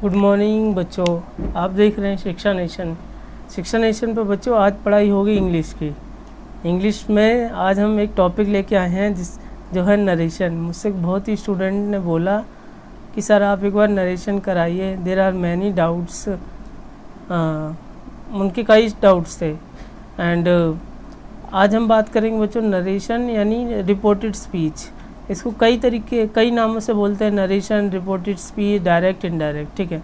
Good morning बच्चों, आप देख रहे हैं शिक्षा नेशन। शिक्षा नेशन पर बच्चों आज पढ़ाई होगी इंग्लिश की। इंग्लिश में आज हम एक टॉपिक लेके आए हैं जो है नरेशन। मुझसे बहुत ही स्टूडेंट ने बोला कि सर आप एक बार नरेशन कराइए, देयर आर मैनी डाउट्स। उनके कई डाउट्स थे एंड आज हम बात करेंगे बच्चों नरेशन यानी रिपोर्टेड स्पीच। इसको कई नामों से बोलते हैं, narration, reported speech, direct, indirect. ठीक है,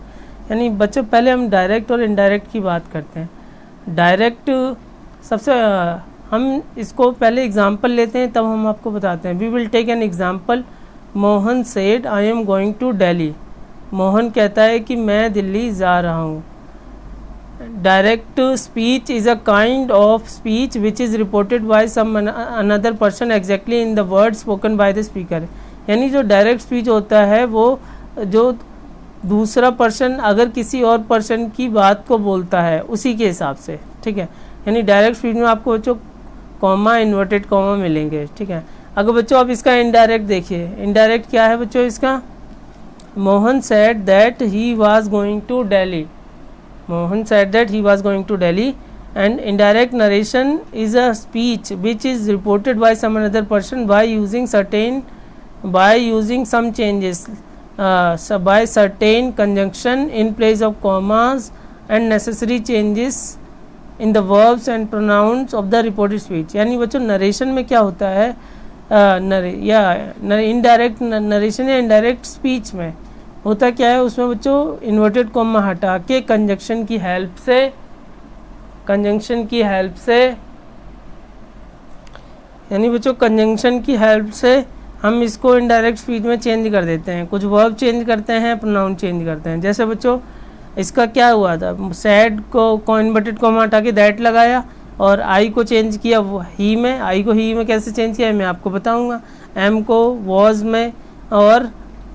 यानी बच्चों पहले हम डायरेक्ट और इनडायरेक्ट की बात करते हैं। डायरेक्ट सबसे हम इसको पहले एग्जांपल लेते हैं, तब हम आपको बताते हैं। We will take an example. Mohan said I am going to Delhi. Mohan कहता है कि मैं दिल्ली जा रहा हूँ। Direct speech is a kind of speech which is reported by some another person exactly in the word spoken by the speaker. यानी जो direct speech होता है वो जो दूसरा पर्सन अगर किसी और पर्सन की बात को बोलता है उसी के हिसाब से। ठीक है, यानी डायरेक्ट स्पीच में आपको बच्चों कॉमा, इन्वर्टेड कॉमा मिलेंगे। ठीक है, अगर बच्चों आप इसका इनडायरेक्ट देखिए, इनडायरेक्ट क्या है बच्चों इसका? Mohan said that he was going to Delhi. Mohan said that he was going to Delhi, and indirect narration is a speech which is reported by some another person by using some changes, by certain conjunction in place of commas and necessary changes in the verbs and pronouns of the reported speech। यानी बच्चों narration में क्या होता है, indirect narration या indirect speech में होता क्या है, उसमें बच्चों इन्वर्टेड कॉमा हटा के कंजंक्शन की हेल्प से यानी बच्चों कंजंक्शन की हेल्प से हम इसको इनडायरेक्ट स्पीच में चेंज कर देते हैं। कुछ वर्ब चेंज करते हैं, प्रोनाउन चेंज करते हैं। जैसे बच्चों इसका क्या हुआ था, सैड को इन्वर्टेड कॉमा हटा के दैट लगाया और आई को चेंज किया ही में। आई को ही में कैसे चेंज किया मैं आपको बताऊंगा। एम को वॉज में और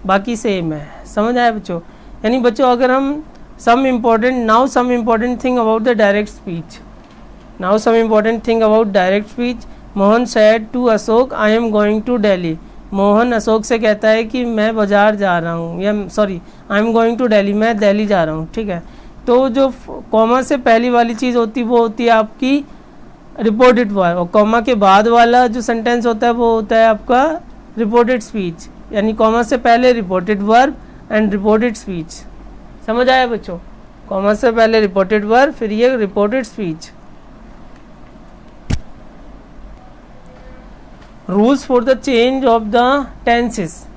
बाकी सेम है। समझ आया बच्चों? यानी बच्चों अगर हम some important thing about the direct speech. Mohan said to Ashok I am going to Delhi. Mohan Ashok से कहता है कि मैं बाजार जा रहा हूँ, या sorry I am going to Delhi, मैं दिल्ली जा रहा हूँ। ठीक है, तो जो कॉमा से पहली वाली चीज़ होती है वो होती है आपकी रिपोर्टेड वर्ब, और कॉमा के बाद वाला जो सेंटेंस होता है वो होता है आपका रिपोर्टेड स्पीच। यानी कॉमा से पहले reported verb and reported speech. समझ आया बच्चों? कॉमा से पहले रिपोर्टेड वर्ब, फिर ये reported speech. Rules for the change of the tenses.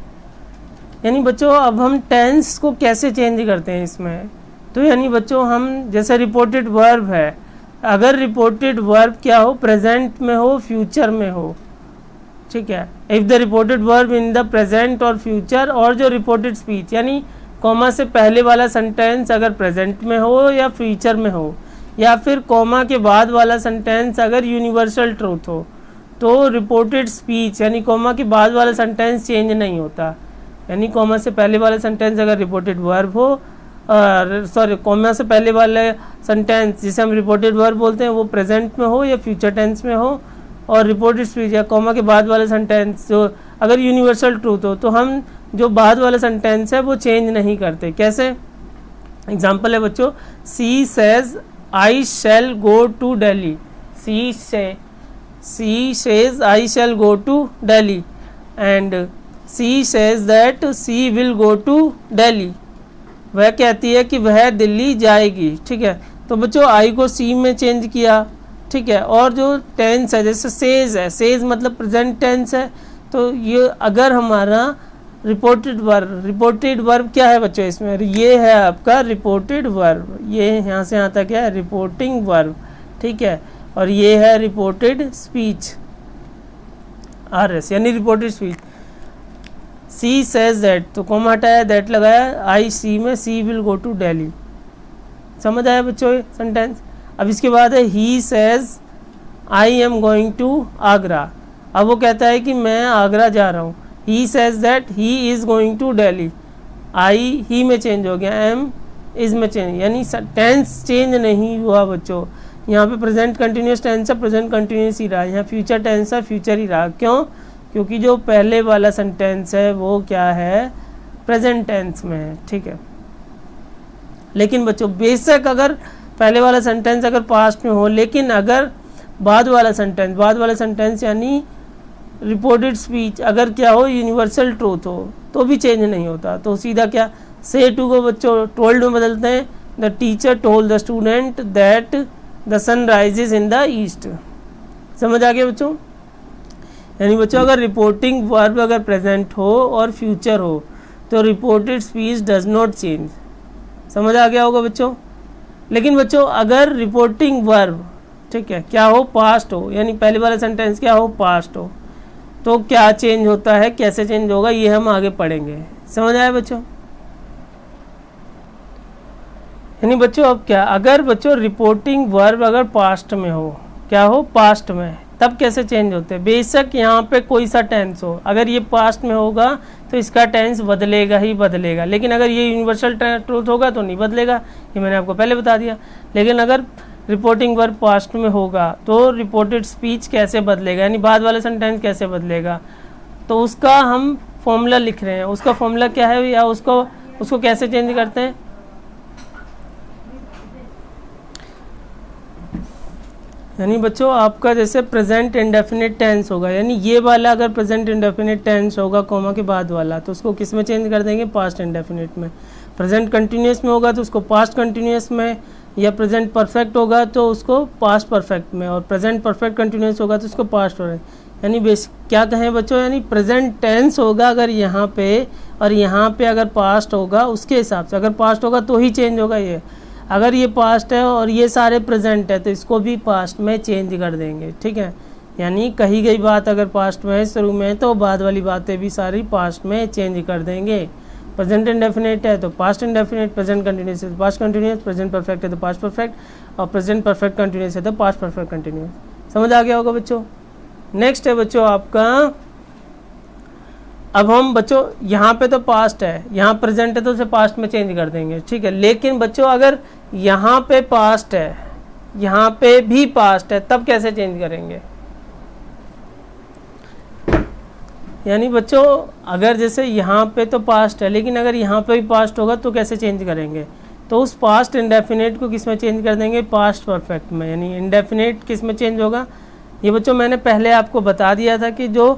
यानी बच्चों अब हम टेंस को कैसे चेंज करते हैं इसमें, तो यानी बच्चों हम जैसे रिपोर्टेड वर्ब है, अगर रिपोर्टेड वर्ब क्या हो, प्रेजेंट में हो, फ्यूचर में हो। ठीक है, if the reported verb in the present और फ्यूचर, और जो रिपोर्टेड स्पीच यानी कॉमा से पहले वाला सेंटेंस अगर प्रेजेंट में हो या फ्यूचर में हो, या फिर कॉमा के बाद वाला सेंटेंस अगर यूनिवर्सल ट्रूथ हो, तो रिपोर्टेड स्पीच यानी कॉमा के बाद वाला सेंटेंस चेंज नहीं होता। यानी कॉमा से पहले वाला सेंटेंस अगर रिपोर्टेड वर्ब हो, कॉमा से पहले वाला सेंटेंस जिसे हम रिपोर्टेड वर्ब बोलते हैं वो प्रेजेंट में हो या फ्यूचर टेंस में हो, और रिपोर्टेड स्पीच या कॉमा के बाद वाला सेंटेंस जो अगर यूनिवर्सल ट्रूथ हो, तो हम जो बाद वाला सेंटेंस है वो चेंज नहीं करते। कैसे? एग्जांपल है बच्चों, she says I shall go to Delhi. She says I shall go to Delhi and she says that she will go to Delhi. वह कहती है कि वह दिल्ली जाएगी। ठीक है, तो बच्चों आई को सी में चेंज किया। ठीक है, और जो टेंस है जैसे सेज है, सेज मतलब प्रेजेंट टेंस है, तो ये अगर हमारा रिपोर्टेड वर्ब क्या है बच्चों इसमें, ये है आपका रिपोर्टेड वर्ब, ये यहाँ से यहाँ तक है रिपोर्टिंग वर्ब। ठीक है, और ये है रिपोर्टेड स्पीच, RS यानी reported speech. She says that, तो कॉमा हटाया, दैट लगाया, आई सी में, she will go to Delhi. समझ आया बच्चों सेंटेंस? अब इसके बाद है he says I am going to Agra. अब वो कहता है कि मैं आगरा जा रहा हूँ। He says that he is going to Delhi. I he में चेंज हो गया, एम इज़ में चेंज, यानी टेंस चेंज नहीं हुआ बच्चों। यहाँ पे प्रेजेंट कंटिन्यूस टेंस है, प्रेजेंट कंटिन्यूस ही रहा। यहाँ फ्यूचर टेंस है, फ्यूचर ही रहा। क्यों? क्योंकि जो पहले वाला सेंटेंस है वो क्या है, प्रेजेंट टेंस में है। ठीक है, लेकिन बच्चों बेशक अगर पहले वाला सेंटेंस अगर पास्ट में हो, लेकिन अगर बाद वाला सेंटेंस यानी रिपोर्टेड स्पीच अगर क्या हो, यूनिवर्सल ट्रूथ हो, तो भी चेंज नहीं होता। तो सीधा क्या से टू को बच्चों टोल्ड में बदलते हैं, the teacher told the student that the sun rises in the east. समझ आ गया बच्चों? यानी बच्चों अगर रिपोर्टिंग वर्ब अगर प्रेजेंट हो और फ्यूचर हो तो reported speech does not change. समझ आ गया होगा बच्चों? लेकिन बच्चों अगर रिपोर्टिंग वर्ब ठीक है क्या हो, पास्ट हो, यानी पहले वाला सेंटेंस क्या हो, पास्ट हो, तो क्या चेंज होता है, कैसे चेंज होगा, ये हम आगे पढ़ेंगे। समझ आया बच्चों? यानी बच्चों अब क्या, अगर बच्चों रिपोर्टिंग वर्ब अगर पास्ट में हो, क्या हो, पास्ट में, तब कैसे चेंज होते हैं? बेशक यहाँ पे कोई सा टेंस हो, अगर ये पास्ट में होगा तो इसका टेंस बदलेगा ही बदलेगा, लेकिन अगर ये यूनिवर्सल ट्रूथ होगा तो नहीं बदलेगा, ये मैंने आपको पहले बता दिया। लेकिन अगर रिपोर्टिंग वर्ब पास्ट में होगा तो रिपोर्टेड स्पीच कैसे बदलेगा, यानी बाद वाला सेंटेंस कैसे बदलेगा, तो उसका हम फॉर्मूला लिख रहे हैं। उसका फॉर्मूला क्या है या उसको कैसे चेंज करते हैं? यानी बच्चों आपका जैसे प्रेजेंट इंडेफिनिट टेंस होगा, यानी ये वाला अगर प्रेजेंट इंडेफिनिट टेंस होगा कॉमा के बाद वाला, तो उसको किस में चेंज कर देंगे, पास्ट इंडेफिनिट में। प्रेजेंट कंटिन्यूस में होगा तो उसको पास्ट कंटिन्यूस में, या प्रेजेंट परफेक्ट होगा तो उसको पास्ट परफेक्ट में, और प्रेजेंट परफेक्ट कंटिन्यूस होगा तो उसको पास्ट हो रहा है। यानी बेस क्या कहें बच्चों, यानी प्रेजेंट टेंस होगा अगर यहाँ पे, और यहाँ पे अगर पास्ट होगा उसके हिसाब से, अगर पास्ट होगा तो ही चेंज होगा ये। अगर ये पास्ट है और ये सारे प्रेजेंट है तो इसको भी पास्ट में चेंज कर देंगे, ठीक है। यानी कही गई बात अगर पास्ट में है, शुरू में है, तो बाद वाली बातें भी सारी पास्ट में चेंज कर देंगे। प्रेजेंट इंडेफिनिट है तो पास्ट इंडेफिनिट, प्रेजेंट कंटिन्यूस है तो पास्ट कंटिन्यूस, प्रेजेंट परफेक्ट है तो पास्ट परफेक्ट, और प्रेजेंट परफेक्ट कंटिन्यूस है तो पास्ट परफेक्ट कंटिन्यूस। समझ आ गया होगा बच्चों? नेक्स्ट है बच्चों आपका, अब हम बच्चों यहाँ पे तो पास्ट है, यहाँ प्रेजेंट है तो उसे पास्ट में चेंज कर देंगे, ठीक है। लेकिन बच्चों अगर यहाँ पे पास्ट है, यहाँ पे भी पास्ट है, तब कैसे चेंज करेंगे? यानी बच्चों अगर जैसे यहाँ पे तो पास्ट है, लेकिन अगर यहाँ पे भी पास्ट होगा तो कैसे चेंज करेंगे? तो उस पास्ट इंडेफिनिट को किस में चेंज कर देंगे, पास्ट परफेक्ट में। यानी इंडेफिनिट किस में चेंज होगा, ये बच्चों मैंने पहले आपको बता दिया था कि जो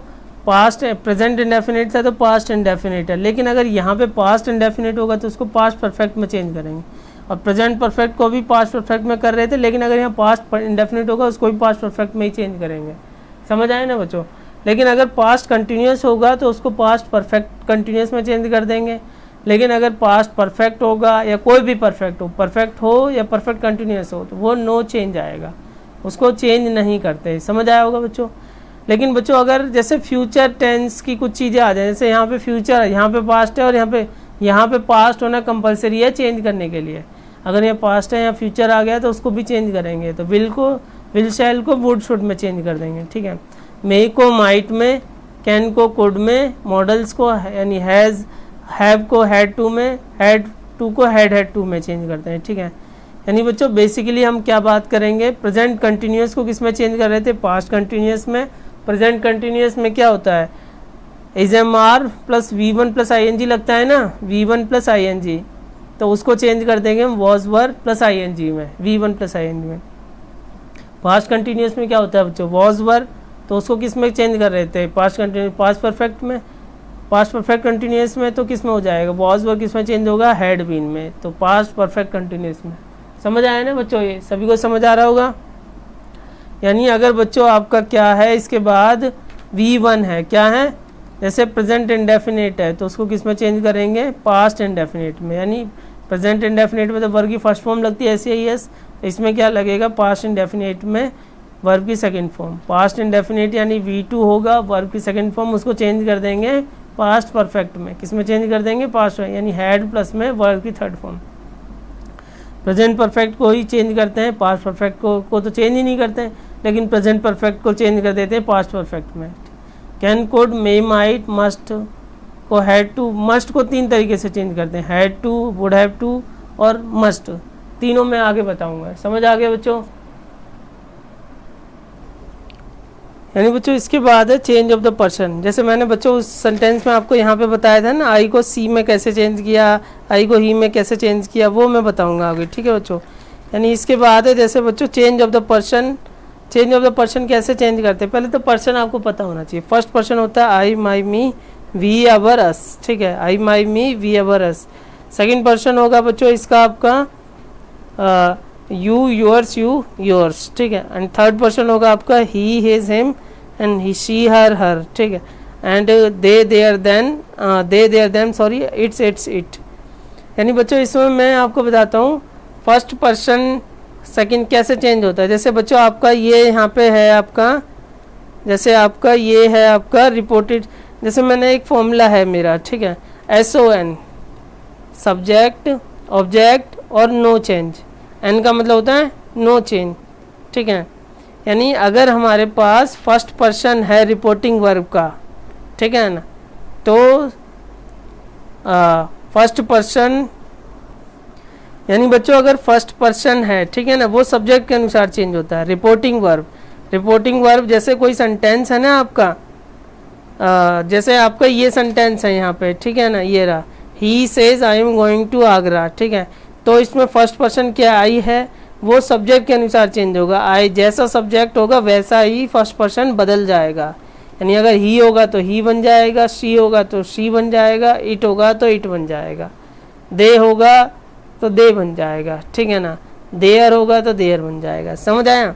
पास्ट प्रेजेंट इंडेफिनिट था तो पास्ट इंडेफिनिट है, लेकिन अगर यहाँ पे पास्ट इंडेफिनिट होगा तो उसको पास्ट परफेक्ट में चेंज करेंगे। और प्रेजेंट परफेक्ट को भी पास्ट परफेक्ट में कर रहे थे, लेकिन अगर यहाँ पास्ट इंडेफिनिट होगा उसको भी पास्ट परफेक्ट में ही चेंज करेंगे। समझ आए ना बच्चों? लेकिन अगर पास्ट कंटिन्यूस होगा तो उसको पास्ट परफेक्ट कंटिन्यूस में चेंज कर देंगे। लेकिन अगर पास्ट परफेक्ट होगा या कोई भी परफेक्ट हो या परफेक्ट कंटिन्यूस हो, तो वो नो चेंज आएगा, उसको चेंज नहीं करते। समझ आया होगा बच्चों? लेकिन बच्चों अगर जैसे फ्यूचर टेंस की कुछ चीज़ें आ जाए, जैसे यहाँ पे फ्यूचर है, यहाँ पे पास्ट है, और यहाँ पे पास्ट होना कंपलसरी है चेंज करने के लिए। अगर यहाँ पास्ट है, यहाँ फ्यूचर आ गया तो उसको भी चेंज करेंगे। तो विल शैल को वुड शुड में चेंज कर देंगे, ठीक है। मे को माइट में, कैन को कुड में, मॉडल्स को यानी हैज़ हैव को हैड टू में, हैड टू को हैड टू में चेंज करते हैं, ठीक है। यानी बच्चों बेसिकली हम क्या बात करेंगे, प्रेजेंट कंटिन्यूस को किस में चेंज कर रहे थे, पास्ट कंटिन्यूस में। प्रेजेंट कंटिन्यूस में क्या होता है, M plus V1 plus ING लगता है ना, V1 प्लस ING, तो उसको चेंज कर देंगे हम वॉज वर प्लस ING में, V1 प्लस ING में। पास्ट कंटिन्यूस में क्या होता है बच्चों, वॉज वर, तो उसको किस में चेंज कर रहे थे, पास्ट कंटिन्यूस, पास्ट परफेक्ट में। पास्ट परफेक्ट कंटिन्यूस में तो किस में हो जाएगा, वॉज वर किस में चेंज होगा, हैड बीन में, तो पास्ट परफेक्ट कंटिन्यूस में। समझ आया ना बच्चों? ये सभी को समझ आ रहा होगा? यानी अगर बच्चों आपका क्या है, इसके बाद V1 है, क्या है, जैसे प्रेजेंट इंडेफिनिट है तो उसको किस में चेंज करेंगे, पास्ट इंडेफिनिट में। यानी प्रेजेंट इंडेफिनिट में तो वर्ब की फर्स्ट फॉर्म लगती है SAES, इसमें क्या लगेगा, पास्ट इंडेफिनिट में वर्ब की सेकंड फॉर्म। पास्ट इंडेफिनिट यानी V2 होगा, वर्ब की सेकंड फॉर्म, उसको चेंज कर देंगे पास्ट परफेक्ट में। किस में चेंज कर देंगे, पास्ट में, यानी हैड प्लस में वर्ब की थर्ड फॉर्म। प्रेजेंट परफेक्ट को ही चेंज करते हैं, पास्ट परफेक्ट को तो चेंज ही नहीं करते हैं, लेकिन प्रेजेंट परफेक्ट को चेंज कर देते हैं पास्ट परफेक्ट में। Can, could, may, might, must को हैड टू, मस्ट को तीन तरीके से चेंज करते हैं, had to, would have to और मस्ट, तीनों में आगे बताऊंगा। समझ आ गया बच्चों? यानी बच्चों इसके बाद है चेंज ऑफ द पर्सन। जैसे मैंने बच्चों उस सेंटेंस में आपको यहाँ पे बताया था ना, आई को सी में कैसे चेंज किया, आई को ही में कैसे चेंज किया, वो मैं बताऊँगा आगे, ठीक है बच्चों। यानी इसके बाद है जैसे बच्चों change of the person. Change of the person कैसे चेंज करते हैं, पहले तो पर्सन आपको पता होना चाहिए। फर्स्ट पर्सन होता है I my me we our us, ठीक है, I my me we our us. Second person होगा बच्चों इसका आपका यू योर्स यू योर्स, ठीक है। एंड थर्ड पर्सन होगा आपका he his him and he she her her, ठीक है। And they their them sorry its it. यानी बच्चों इसमें मैं आपको बताता हूँ फर्स्ट पर्सन सेकंड कैसे चेंज होता है। जैसे बच्चों आपका ये यहाँ पे है आपका, जैसे आपका ये है आपका रिपोर्टेड, जैसे मैंने एक फॉर्मूला है मेरा, ठीक है, SON सब्जेक्ट ऑब्जेक्ट और नो चेंज। एन का मतलब होता है नो चेंज, ठीक है। यानी अगर हमारे पास फर्स्ट पर्सन है रिपोर्टिंग वर्ब का, ठीक है ना, तो फर्स्ट पर्सन यानी बच्चों अगर फर्स्ट पर्सन है, ठीक है ना, वो सब्जेक्ट के अनुसार चेंज होता है। रिपोर्टिंग वर्ब जैसे कोई सेंटेंस है ना आपका, जैसे आपका ये सेंटेंस है यहाँ पे, ठीक है ना, ये रहा, he says I am going to Agra, ठीक है। तो इसमें फर्स्ट पर्सन क्या आई है, वो सब्जेक्ट के अनुसार चेंज होगा। आई जैसा सब्जेक्ट होगा वैसा ही फर्स्ट पर्सन बदल जाएगा। यानी अगर ही होगा तो ही बन जाएगा, शी होगा तो शी बन जाएगा, इट होगा तो इट बन जाएगा, दे होगा तो दे बन जाएगा, ठीक है ना, देयर होगा तो देयर बन जाएगा। समझ आया?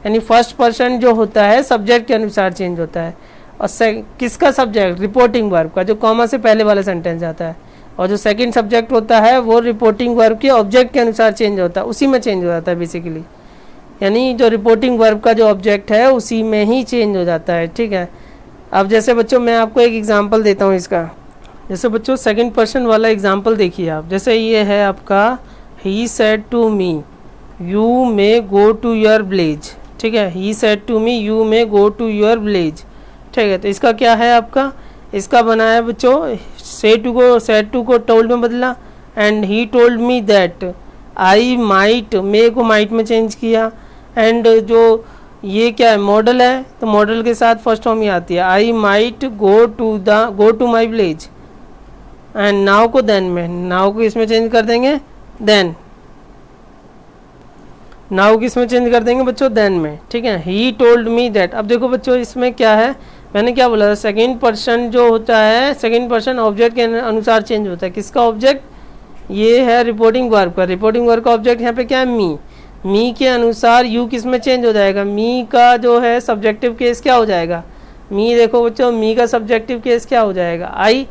यानी फर्स्ट पर्सन जो होता है सब्जेक्ट के अनुसार चेंज होता है। और किसका सब्जेक्ट, रिपोर्टिंग वर्ब का, जो कॉमा से पहले वाला सेंटेंस आता है। और जो सेकंड सब्जेक्ट होता है वो रिपोर्टिंग वर्ब के ऑब्जेक्ट के अनुसार चेंज होता है, उसी में चेंज हो जाता है बेसिकली। यानी जो रिपोर्टिंग वर्ब का जो ऑब्जेक्ट है उसी में ही चेंज हो जाता है, ठीक है। अब जैसे बच्चों मैं आपको एक एग्जांपल देता हूँ इसका। जैसे बच्चों सेकंड पर्सन वाला एग्जांपल देखिए आप। जैसे ये है आपका he said to me you may go to your village, ठीक है। He said to me you may go to your village, ठीक है। तो इसका क्या है आपका, इसका बना है बच्चों सेड टू को टोल्ड में बदला। And he told me that I might, may को माइट में चेंज किया। एंड जो ये क्या है, मॉडल है, तो मॉडल के साथ फर्स्ट फॉर्म ही आती है, I might go to my village. And now को देन में, नाउ को इसमें चेंज कर देंगे देन, नाउ किसमें चेंज कर देंगे बच्चों, देन में, ठीक है। ही टोल्ड मी दैट। अब देखो बच्चों इसमें क्या है, मैंने क्या बोला था, सेकंड पर्सन जो होता है, सेकंड पर्सन ऑब्जेक्ट के अनुसार चेंज होता है। किसका ऑब्जेक्ट, ये है रिपोर्टिंग वर्ब का। रिपोर्टिंग वर्ब का ऑब्जेक्ट यहाँ पे क्या है, मी के अनुसार यू किस में चेंज हो जाएगा, मी का जो है सब्जेक्टिव केस क्या हो जाएगा, मी देखो बच्चों मी का सब्जेक्टिव केस क्या हो जाएगा, आई,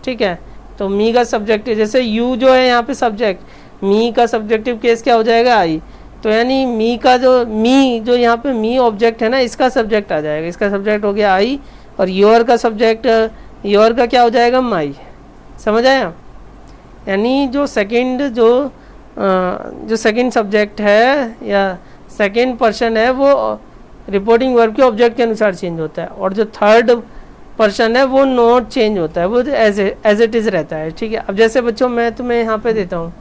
ठीक है। तो मी का सब्जेक्टिव, जैसे यू जो है यहाँ पे सब्जेक्ट, मी का सब्जेक्टिव केस क्या हो जाएगा, आई। तो यानी मी जो यहाँ पे मी ऑब्जेक्ट है ना, इसका सब्जेक्ट आ जाएगा, इसका सब्जेक्ट हो गया आई। और योर का सब्जेक्ट, योर का क्या हो जाएगा, माई। समझ आया? यानी जो सेकंड सब्जेक्ट है या सेकंड पर्सन है वो रिपोर्टिंग वर्ब के ऑब्जेक्ट के अनुसार चेंज होता है। और जो थर्ड पर्सन है वो नॉट चेंज होता है, वो एज इट इज़ रहता है, ठीक है। अब जैसे बच्चों मैं तुम्हें यहाँ पे देता हूँ,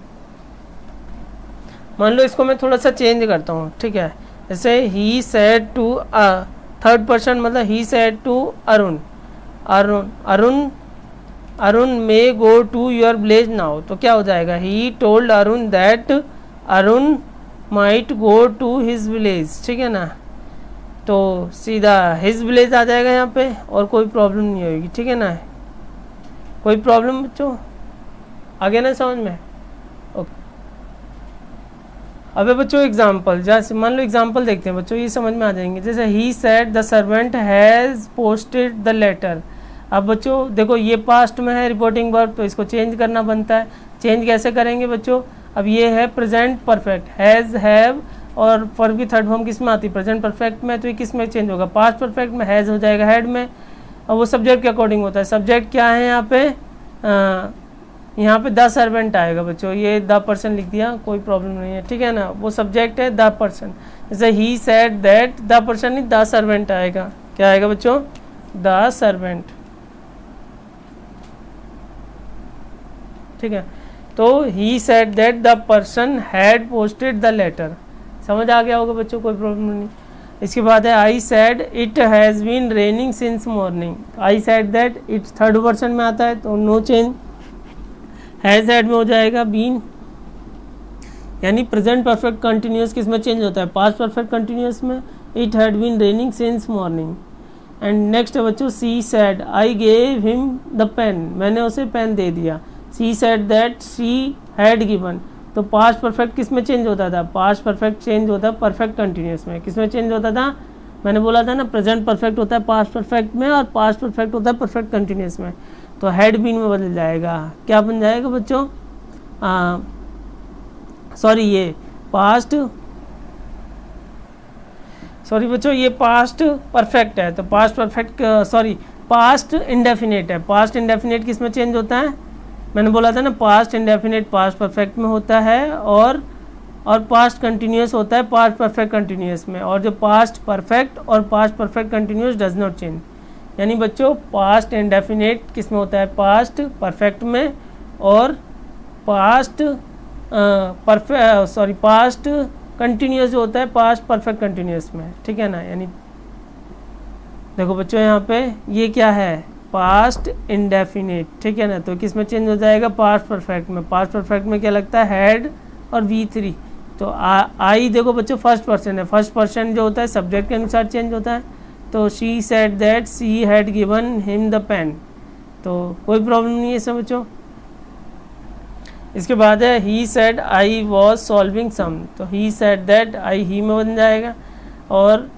मान लो इसको मैं थोड़ा सा चेंज करता हूँ, ठीक है। जैसे he said to, third person मतलब he said to Arun may go to your village now. तो क्या हो जाएगा, he told Arun that Arun might go to his village, ठीक है ना। तो सीधा हिज विलेज आ जाएगा यहाँ पे और कोई प्रॉब्लम नहीं होगी, ठीक है ना। कोई प्रॉब्लम बच्चों आ गया ना समझ में? ओके। अबे बच्चों एग्जाम्पल, जैसे मान लो एग्जाम्पल देखते हैं बच्चों, ये समझ में आ जाएंगे। जैसे he said the servant has posted the letter. अब बच्चों देखो ये पास्ट में है रिपोर्टिंग वर्ब, तो इसको चेंज करना बनता है। चेंज कैसे करेंगे बच्चों, अब ये है प्रेजेंट परफेक्ट, हैज़, हैव, और वर्ब की थर्ड फॉर्म किस में आती है, प्रेजेंट परफेक्ट में। तो ये किस में चेंज होगा, पास्ट परफेक्ट में, हैज़ हो जाएगा हेड में। और वो सब्जेक्ट के अकॉर्डिंग होता है। सब्जेक्ट क्या है यहाँ पे द सर्वेंट आएगा बच्चों, ये द पर्सन लिख दिया, कोई प्रॉब्लम नहीं है, ठीक है ना। वो सब्जेक्ट है द पर्सन। जैसे he said that the person, नहीं द सर्वेंट आएगा। क्या आएगा बच्चों, द सर्वेंट, ठीक है। तो he said that the person had posted the letter. समझ आ गया होगा बच्चों, कोई प्रॉब्लम नहीं। इसके बाद है I said it has been raining since morning. I said that, it third person में आता है तो नो चेंज, हैज़ हैड में हो जाएगा बीन, यानी प्रेजेंट परफेक्ट कंटिन्यूस किस में चेंज होता है, पास्ट परफेक्ट कंटिन्यूस में, it had been raining since morning. And next है बच्चों she said I gave him the pen, मैंने उसे पेन दे दिया। She said that she had given, तो पास्ट परफेक्ट किस में चेंज होता था, पास्ट परफेक्ट चेंज होता है परफेक्ट कंटिन्यूस में, किस में चेंज होता था, मैंने बोला था ना प्रेजेंट परफेक्ट होता है पास्ट परफेक्ट में और पास्ट परफेक्ट होता है परफेक्ट कंटिन्यूस में, तो हैड बीन में बदल जाएगा, क्या बन जाएगा बच्चों, सॉरी ये पास्ट, सॉरी बच्चों ये पास्ट परफेक्ट है, तो past perfect sorry past indefinite है, पास्ट इंडेफिनेट किस में चेंज होता है, मैंने बोला था ना पास्ट इंडेफिनेट पास्ट परफेक्ट में होता है और पास्ट कंटिन्यूस होता है पास्ट परफेक्ट कंटिन्यूस में, और जो पास्ट परफेक्ट और past perfect continuous does not change, यानी बच्चों पास्ट इंडेफिनेट किस में होता है, पास्ट परफेक्ट में, और पास्ट पास्ट कंटिन्यूस जो होता है पास्ट परफेक्ट कंटिन्यूस में, ठीक है ना। यानी देखो बच्चों यहाँ पे ये क्या है, पास्ट इंडेफिनेट, ठीक है ना, तो किस में चेंज हो जाएगा, पास्ट परफेक्ट में, पास्ट परफेक्ट में क्या लगता है हैड और V3, तो आई देखो बच्चों फर्स्ट पर्सन है, फर्स्ट पर्सन जो होता है सब्जेक्ट के अनुसार चेंज होता है, तो she said that she had given him the pen, तो कोई प्रॉब्लम नहीं है इसमें बच्चों। इसके बाद है he said I was solving sum, तो he said that I he में बन जाएगा, और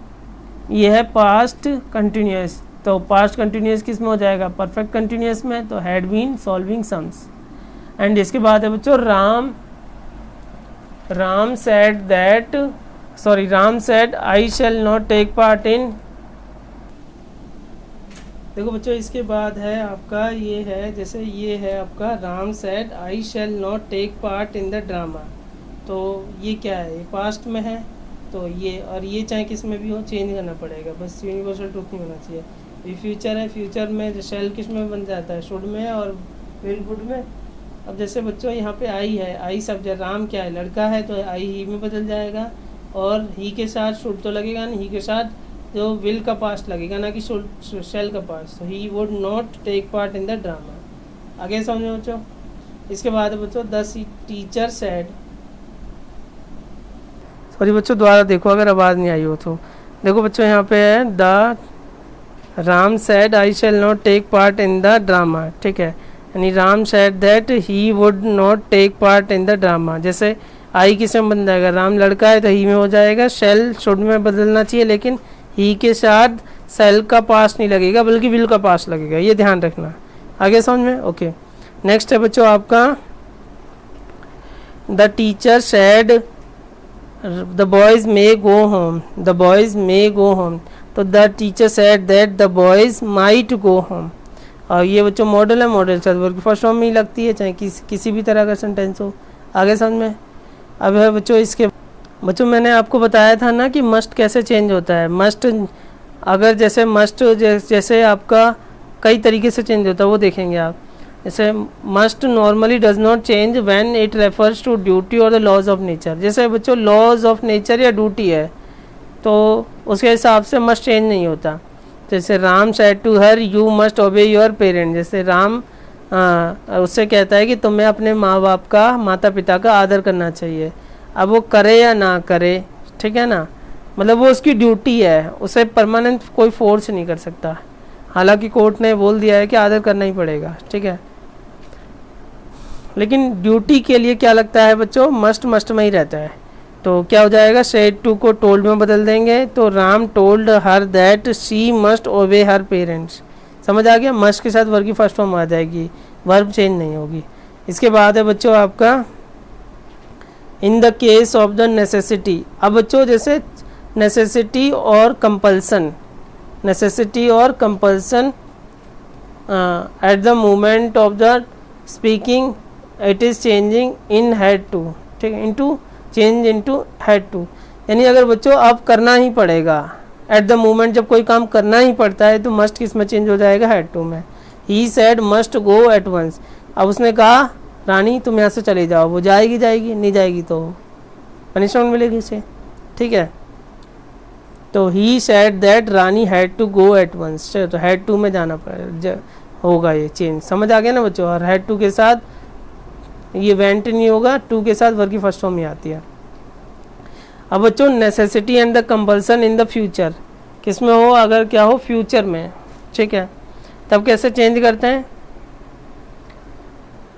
ये है पास्ट कंटिन्यूस, तो पास्ट कंटिन्यूस किस में हो जाएगा, परफेक्ट कंटिन्यूस में, तो had been solving sums. And इसके बाद है बच्चों Ram said that, sorry Ram said I shall not take part in, देखो बच्चों इसके बाद है आपका ये है, जैसे ये है आपका Ram said I shall not take part in the drama, तो ये क्या है, ये पास्ट में है, तो ये और ये चाहे किस में भी हो चेंज करना पड़ेगा, बस यूनिवर्सल ट्रूथ नहीं होना चाहिए। ये फ्यूचर है, फ्यूचर में जो शैल किस में बन जाता है, शुड में और विल वुड में। अब जैसे बच्चों यहाँ पे आई है, आई सब्जेक्ट, राम क्या है लड़का है, तो आई ही में बदल जाएगा, और ही के साथ शुड तो लगेगा नहीं, ही के साथ जो विल का पास्ट लगेगा ना कि शैल का पास्ट, तो he would not take part in the drama. आगे समझो बच्चों। इसके बाद बच्चों द टीचर सेड, सॉरी बच्चों दोबारा देखो अगर आवाज़ नहीं आई हो तो, देखो बच्चों यहाँ पे है the Ram said I shall not take part in the drama, ठीक है, यानी Ram said that he would not take part in the drama. जैसे आई किस में बन जाएगा, राम लड़का है तो ही में हो जाएगा, शैल शुड में बदलना चाहिए, लेकिन ही के साथ सेल का पास नहीं लगेगा बल्कि विल का पास लगेगा, ये ध्यान रखना। आगे समझ में, ओके। नेक्स्ट है बच्चों आपका the teacher said the boys may go home, the boys may go home, तो the teacher said that the boys might go home, और ये बच्चों मॉडल है, मॉडल वर्ब फर्स्ट फॉर्म में ही लगती है चाहे किसी भी तरह का सेंटेंस हो। आगे समझ में। अब है बच्चों इसके बच्चों मैंने आपको बताया था ना कि मस्ट कैसे चेंज होता है। मस्ट अगर जैसे मस्ट जैसे आपका कई तरीके से चेंज होता है वो देखेंगे आप। जैसे must normally does not change when it refers to duty और द लॉज ऑफ नेचर। जैसे बच्चों लॉज ऑफ नेचर या ड्यूटी है तो उसके हिसाब से मस्ट चेंज नहीं होता। जैसे Ram said to her you must obey your parent, जैसे राम उससे कहता है कि तुम्हें अपने माँ बाप का माता पिता का आदर करना चाहिए। अब वो करे या ना करे, ठीक है ना, मतलब वो उसकी ड्यूटी है, उसे परमानेंट कोई फोर्स नहीं कर सकता। हालांकि कोर्ट ने बोल दिया है कि आदर करना ही पड़ेगा, ठीक है, लेकिन ड्यूटी के लिए क्या लगता है बच्चों, मस्ट में ही रहता है। तो क्या हो जाएगा, सेड टू को टोल्ड में बदल देंगे तो Ram told her that she must ओबे हर पेरेंट्स। समझ आ गया, मस्ट के साथ वर्ब की फर्स्ट फॉर्म आ जाएगी, वर्ब चेंज नहीं होगी। इसके बाद है बच्चों आपका in the case of the necessity. अब बच्चों जैसे नेसेसिटी और कंपल्सन, नेसेसिटी और compulsion at the moment of the speaking it is changing in had to, ठीक है, into change into had to. यानी अगर बच्चों अब करना ही पड़ेगा, एट द मोमेंट जब कोई काम करना ही पड़ता है तो मस्ट किस में चेंज हो जाएगा, हैड टू में। He said must go at once. अब उसने कहा रानी तुम यहाँ से चले जाओ, वो जाएगी जाएगी, नहीं जाएगी तो पनिशमेंट मिलेगी उसे, ठीक है। तो he said that Rani had to go at once, तो हैड टू में जाना होगा ये चेंज, समझ आ गया ना बच्चों। और हैड टू के साथ ये वेंट नहीं होगा, टू के साथ वर्ब की फर्स्ट फॉर्म ही आती है। अब बच्चों necessity and the compulsion in the future, किस में हो, अगर क्या हो फ्यूचर में, ठीक है, तब कैसे चेंज करते हैं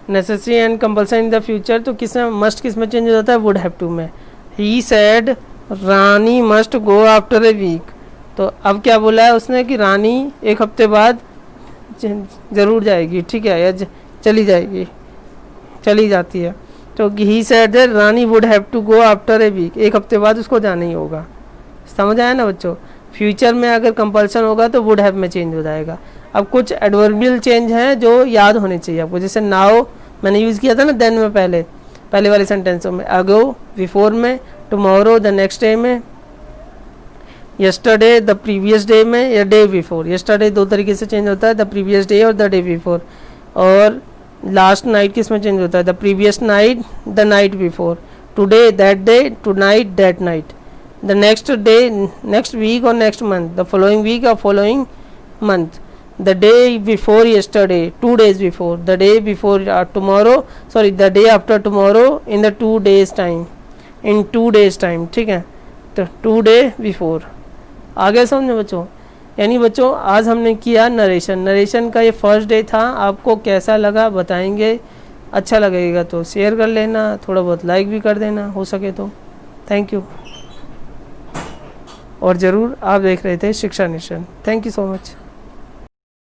necessity and compulsion in the future, तो किस में मस्ट किस में चेंज हो जाता है, वुड हैव टू में। He said Rani must go after a week, तो अब क्या बोला है उसने कि रानी एक हफ्ते बाद ज़रूर जाएगी, ठीक है, या चली जाएगी, चली जाती है। तो he said that Rani would have to go after a week, एक हफ्ते बाद उसको जाना ही होगा, समझ आया ना बच्चों। फ्यूचर में अगर कंपल्सन होगा तो वुड हैव में चेंज हो जाएगा। अब कुछ एडवर्बियल चेंज हैं जो याद होने चाहिए आपको, जैसे नाउ मैंने यूज़ किया था ना देन में, पहले वाले सेंटेंसों में, अगो बिफोर में, टुमारो द नेक्स्ट डे में, यस्टरडे द प्रीवियस डे में, या डे बिफोर। यस्टरडे दो तरीके से चेंज होता है, द प्रीवियस डे और द डे बिफोर। और लास्ट नाइट किस में चेंज होता है, the previous night the night before, today that day, tonight that night, the next day next week और next month, the following week और following month, the day before yesterday, 2 days before, the day before tomorrow, sorry the day after tomorrow, in the 2 days time, in 2 days time, ठीक है, तो 2 day before। आगे समझे बच्चों। यानी बच्चों आज हमने किया नरेशन का ये फर्स्ट डे था, आपको कैसा लगा बताएंगे, अच्छा लगेगा तो शेयर कर लेना, थोड़ा बहुत लाइक भी कर देना हो सके तो, थैंक यू। और ज़रूर आप देख रहे थे शिक्षा nation, thank you so much.